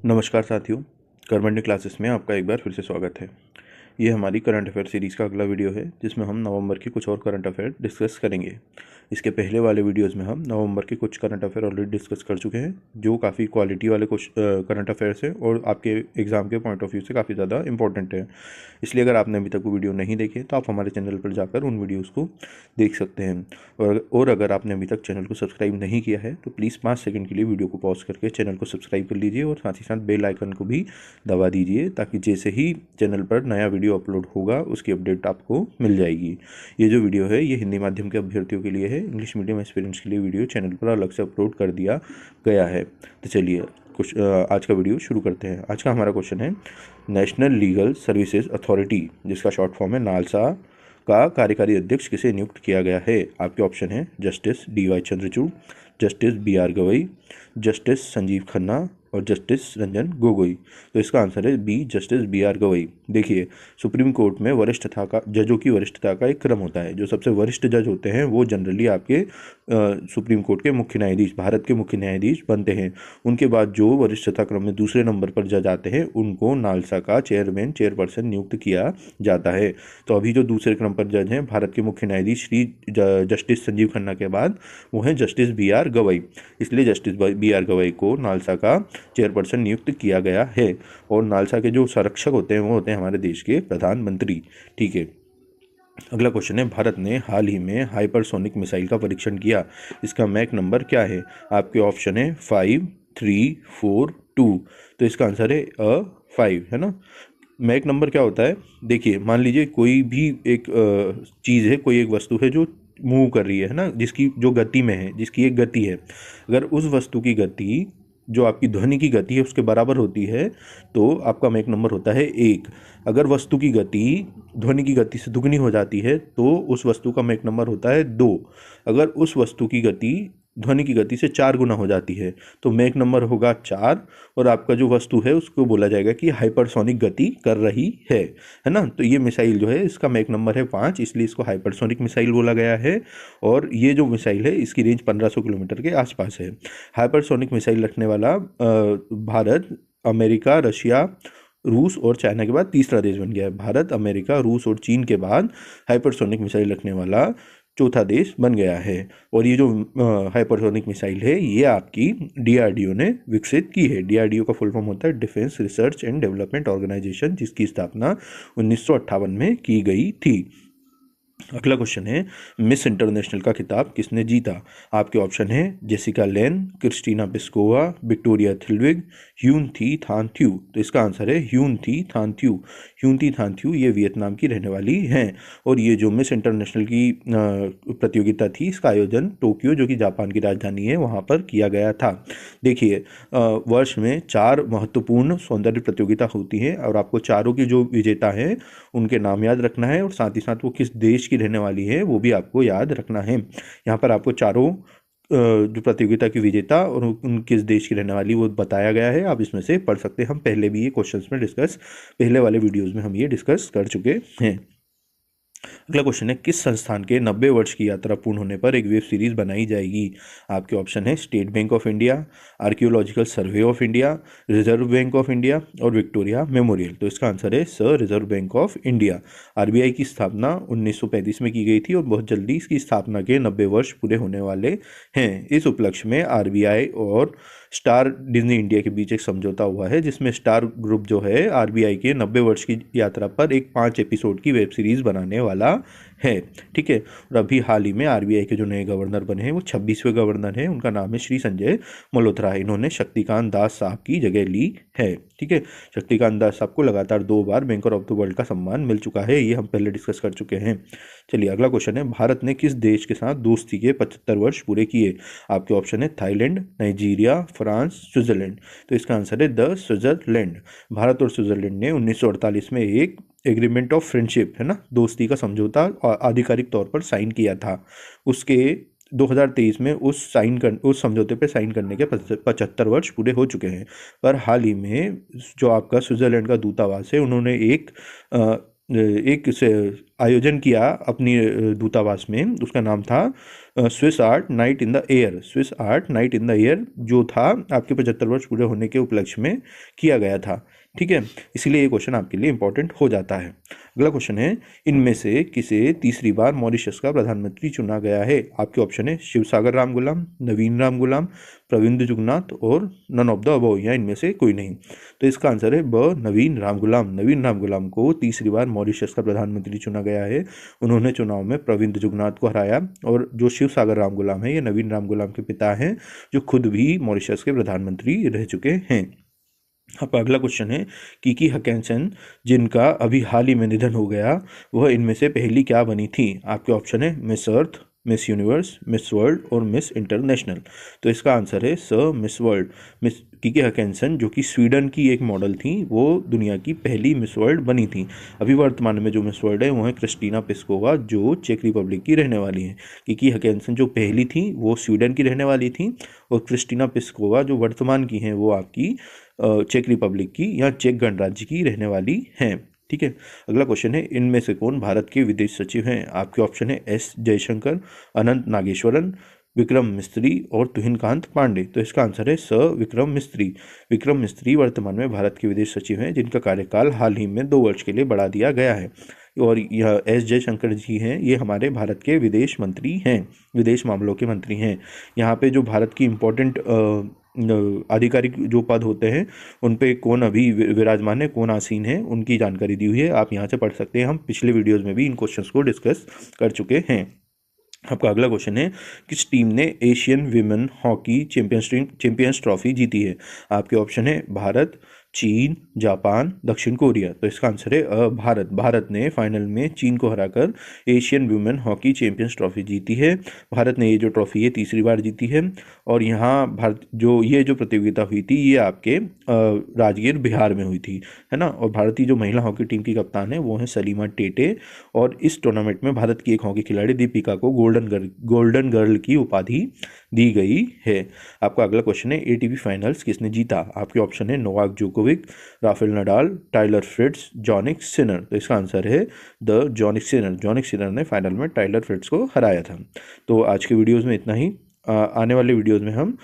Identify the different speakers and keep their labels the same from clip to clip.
Speaker 1: नमस्कार साथियों, करमंडी क्लासेस में आपका एक बार फिर से स्वागत है। ये हमारी करंट अफेयर सीरीज़ का अगला वीडियो है जिसमें हम नवंबर की कुछ और करंट अफेयर डिस्कस करेंगे। इसके पहले वाले वीडियोस में हम नवंबर के कुछ करंट अफेयर ऑलरेडी डिस्कस कर चुके हैं जो काफ़ी क्वालिटी वाले कुछ करंट अफेयर्स हैं और आपके एग्ज़ाम के पॉइंट ऑफ व्यू से काफ़ी ज़्यादा इंपॉर्टेंट है। इसलिए अगर आपने अभी तक वो वीडियो नहीं देखे तो आप हमारे चैनल पर जाकर उन वीडियोज़ को देख सकते हैं। और अगर आपने अभी तक चैनल को सब्सक्राइब नहीं किया है तो प्लीज़ 5 सेकंड के लिए वीडियो को पॉज करके चैनल को सब्सक्राइब कर लीजिए और साथ ही साथ बेल आइकन को भी दबा दीजिए ताकि जैसे ही चैनल पर नया वीडियो अपलोड होगा उसकी अपडेट आपको मिल जाएगी। ये जो वीडियो है ये हिंदी माध्यम के अभ्यर्थियों के लिए है, इंग्लिश मीडियम एस्पिरेंट्स के लिए वीडियो चैनल पर अलग से अपलोड कर दिया गया है। तो चलिए कुछ आज का वीडियो शुरू करते हैं। आज का हमारा क्वेश्चन है, नेशनल लीगल सर्विसेज अथॉरिटी जिसका शॉर्ट फॉर्म है नालसा का कार्यकारी अध्यक्ष किसे नियुक्त किया गया है। आपके ऑप्शन है justice DY Chandrachud, justice BR Gavai, justice Sanjeev Khanna और जस्टिस रंजन गोगोई। तो इसका आंसर है बी, जस्टिस BR गवई। देखिए, सुप्रीम कोर्ट में वरिष्ठता का जजों की वरिष्ठता का एक क्रम होता है। जो सबसे वरिष्ठ जज होते हैं वो जनरली आपके सुप्रीम कोर्ट के मुख्य न्यायाधीश, भारत के मुख्य न्यायाधीश बनते हैं। उनके बाद जो वरिष्ठता क्रम में दूसरे नंबर पर जज आते हैं उनको नालसा का चेयरपर्सन नियुक्त किया जाता है। तो अभी जो दूसरे क्रम पर जज हैं भारत के मुख्य न्यायाधीश श्री जस्टिस संजीव खन्ना के बाद वो हैं जस्टिस BR गवई। इसलिए जस्टिस BR गवई को नालसा का चेयरपर्सन नियुक्त किया गया है। और नालसा के जो संरक्षक होते हैं वो होते हैं हमारे देश के प्रधानमंत्री। ठीक है, अगला क्वेश्चन है, भारत ने हाल ही में हाइपरसोनिक मिसाइल का परीक्षण किया, इसका मैक नंबर क्या है। आपके ऑप्शन है 5, 3, 4, 2। तो इसका आंसर है 5, है ना। मैक नंबर क्या होता है, देखिए मान लीजिए कोई भी एक चीज़ है, कोई एक वस्तु है जो मूव कर रही है ना, जिसकी जो गति में है, जिसकी एक गति है। अगर उस वस्तु की गति जो आपकी ध्वनि की गति है उसके बराबर होती है तो आपका मैक नंबर होता है 1। अगर वस्तु की गति ध्वनि की गति से दुगनी हो जाती है तो उस वस्तु का मैक नंबर होता है 2। अगर उस वस्तु की गति ध्वनि की गति से 4 गुना हो जाती है तो मैक नंबर होगा 4। और आपका जो वस्तु है उसको बोला जाएगा कि हाइपरसोनिक गति कर रही है ना। तो ये मिसाइल जो है इसका मैक नंबर है 5, इसलिए इसको हाइपरसोनिक मिसाइल बोला गया है। और ये जो मिसाइल है इसकी रेंज 1500 किलोमीटर के आसपास है। हाइपरसोनिक मिसाइल रखने वाला भारत, अमेरिका, रशिया, रूस और चाइना के बाद तीसरा देश बन गया है। भारत, अमेरिका, रूस और चीन के बाद हाइपरसोनिक मिसाइल रखने वाला चौथा देश बन गया है। और ये जो हाइपरसोनिक मिसाइल है ये आपकी DRDO ने विकसित की है। DRDO का फुल फॉर्म होता है defence research and development organisation, जिसकी स्थापना 1958 में की गई थी। अगला क्वेश्चन है, मिस इंटरनेशनल का खिताब किसने जीता। आपके ऑप्शन है जेसिका लेन, क्रिस्टीना पिस्कोवा, विक्टोरिया थिल्विग, ह्यून थी थान थ्यू। तो इसका आंसर है ह्यून थी थान थ्यू। ह्यून थी थान थ्यू ये वियतनाम की रहने वाली हैं। और ये जो मिस इंटरनेशनल की प्रतियोगिता थी इसका आयोजन टोक्यो, जो कि जापान की राजधानी है, वहाँ पर किया गया था। देखिए, वर्ष में 4 महत्वपूर्ण सौंदर्य प्रतियोगिता होती हैं और आपको चारों की जो विजेता हैं उनके नाम याद रखना है और साथ ही साथ वो किस देश की रहने वाली है वो भी आपको याद रखना है। यहाँ पर आपको चारों जो प्रतियोगिता की विजेता और उन किस देश की रहने वाली वो बताया गया है, आप इसमें से पढ़ सकते हैं। हम पहले भी ये क्वेश्चंस में डिस्कस, पहले वाले वीडियोस में हम ये डिस्कस कर चुके हैं। अगला क्वेश्चन है, किस संस्थान के 90 वर्ष की यात्रा पूर्ण होने पर एक वेब सीरीज बनाई जाएगी। आपके ऑप्शन है state bank of India, archaeological survey of India, reserve bank of India और विक्टोरिया मेमोरियल। तो इसका आंसर है reserve bank of India. RBI की स्थापना 1935 में की गई थी और बहुत जल्दी इसकी स्थापना के 90 वर्ष पूरे होने वाले हैं। इस उपलक्ष्य में RBI और स्टार डिज्नी इंडिया के बीच एक समझौता हुआ है जिसमें स्टार ग्रुप जो है RBI के 90 वर्ष की यात्रा पर एक 5 एपिसोड की वेब सीरीज बनाने वाला है। ठीक है, और अभी हाल ही में RBI के जो नए गवर्नर बने हैं वो 26वें गवर्नर हैं, उनका नाम है श्री संजय मल्होत्रा। इन्होंने शक्तिकांत दास साहब की जगह ली है। ठीक है, शक्तिकांत दास साहब को लगातार 2 बार बैंकर ऑफ द वर्ल्ड का सम्मान मिल चुका है, ये हम पहले डिस्कस कर चुके हैं। चलिए अगला क्वेश्चन है, भारत ने किस देश के साथ दोस्ती के 75 वर्ष पूरे किए। आपके ऑप्शन है थाईलैंड, नाइजीरिया, फ्रांस, स्विट्जरलैंड। तो इसका आंसर है स्विट्जरलैंड। भारत और स्विट्जरलैंड ने 1948 में एक एग्रीमेंट ऑफ फ्रेंडशिप, है ना, दोस्ती का समझौता आधिकारिक तौर पर साइन किया था। उसके 2023 में उस समझौते पे साइन करने के 75 वर्ष पूरे हो चुके हैं। पर हाल ही में जो आपका स्विट्जरलैंड का दूतावास है उन्होंने एक से आयोजन किया अपनी दूतावास में, उसका नाम था Swiss art night in the air, Swiss art night in the air जो था आपके 75 वर्ष पूरे होने के उपलक्ष्य में किया गया था। ठीक है, इसलिए ये क्वेश्चन आपके लिए इंपॉर्टेंट हो जाता है। अगला क्वेश्चन है, इनमें से किसे तीसरी बार मॉरिशस का प्रधानमंत्री चुना गया है? आपके ऑप्शन है शिवसागर राम गुलाम, नवीन राम गुलाम, प्रविंद जुगनाथ और नन ऑफ द अबव, या इनमें से कोई नहीं। तो इसका आंसर है ब, नवीन राम गुलाम। नवीन राम गुलाम को तीसरी बार मॉरिशस का प्रधानमंत्री चुना गया है। उन्होंने चुनाव में प्रविंद जुगनाथ को हराया। और जो शिवसागर राम गुलाम है ये नवीन राम गुलाम के पिता हैं, जो खुद भी मॉरिशस के प्रधानमंत्री रह चुके हैं। आपका अगला क्वेश्चन है, कीकी हकिन्सन जिनका अभी हाल ही में निधन हो गया, वह इनमें से पहली क्या बनी थी? आपके ऑप्शन है Miss Earth, miss universe, miss world और मिस इंटरनेशनल। तो इसका आंसर है स, मिस वर्ल्ड। मिस कीकी हकिन्सन जो कि स्वीडन की एक मॉडल थी, वो दुनिया की पहली मिस वर्ल्ड बनी थी। अभी वर्तमान में जो मिस वर्ल्ड है वो है क्रिस्टीना पिस्कोवा, जो चेक रिपब्लिक की रहने वाली है। कीकी हकिन्सन जो पहली थी वो स्वीडन की रहने वाली थी, और क्रिस्टीना पिस्कोवा जो वर्तमान की हैं वो आपकी चेक रिपब्लिक की या चेक गणराज्य की रहने वाली हैं। ठीक है, अगला क्वेश्चन है, इनमें से कौन भारत के विदेश सचिव हैं? आपके ऑप्शन है एस जयशंकर, अनंत नागेश्वरन, विक्रम मिस्त्री और तुहिनकांत पांडे। तो इसका आंसर है स, विक्रम मिस्त्री। विक्रम मिस्त्री वर्तमान में भारत के विदेश सचिव हैं, जिनका कार्यकाल हाल ही में 2 वर्ष के लिए बढ़ा दिया गया है। और यह एस जयशंकर जी हैं, ये हमारे भारत के विदेश मंत्री हैं, विदेश मामलों के मंत्री हैं। यहाँ पे जो भारत की इम्पोर्टेंट आधिकारिक जो पद होते हैं उन पे कौन अभी विराजमान है, कौन आसीन है, उनकी जानकारी दी हुई है, आप यहाँ से पढ़ सकते हैं। हम पिछले वीडियोज़ में भी इन क्वेश्चंस को डिस्कस कर चुके हैं। आपका अगला क्वेश्चन है, किस टीम ने Asian women hockey champions trophy जीती है? आपके ऑप्शन है भारत, चीन, जापान, दक्षिण कोरिया। तो इसका आंसर है भारत। भारत ने फाइनल में चीन को हराकर Asian women hockey champions trophy जीती है। भारत ने ये जो ट्रॉफी है तीसरी बार जीती है। और यहाँ भारत ये जो प्रतियोगिता हुई थी ये आपके राजगीर बिहार में हुई थी, है ना। और भारतीय जो महिला हॉकी टीम की कप्तान है वो है सलीमा टेटे। और इस टूर्नामेंट में भारत की एक हॉकी खिलाड़ी दीपिका को गोल्डन गर्ल की उपाधि दी गई है। आपका अगला क्वेश्चन है, एटीपी फाइनल्स किसने जीता? आपके ऑप्शन है Novak Djokovic, Rafael Nadal, Taylor Fritz, Jannik Sinner. तो इसका आंसर है the Jannik Sinner. Jannik Sinner ने फाइनल में टाइलर फ्रिट्ज को हराया था। तो आज के वीडियोज़ में इतना ही। आने वाले वीडियोज़ में हम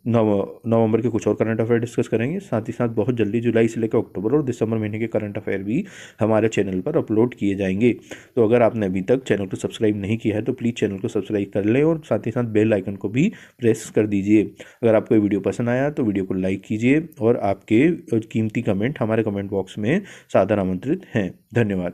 Speaker 1: नवंबर के कुछ और करंट अफेयर डिस्कस करेंगे। साथ ही साथ बहुत जल्दी जुलाई से लेकर अक्टूबर और दिसंबर महीने के करंट अफेयर भी हमारे चैनल पर अपलोड किए जाएंगे। तो अगर आपने अभी तक चैनल को सब्सक्राइब नहीं किया है तो प्लीज़ चैनल को सब्सक्राइब कर लें और साथ ही साथ बेल आइकन को भी प्रेस कर दीजिए। अगर आपको ये वीडियो पसंद आया तो वीडियो को लाइक कीजिए और आपके कीमती कमेंट हमारे कमेंट बॉक्स में सादर आमंत्रित हैं। धन्यवाद।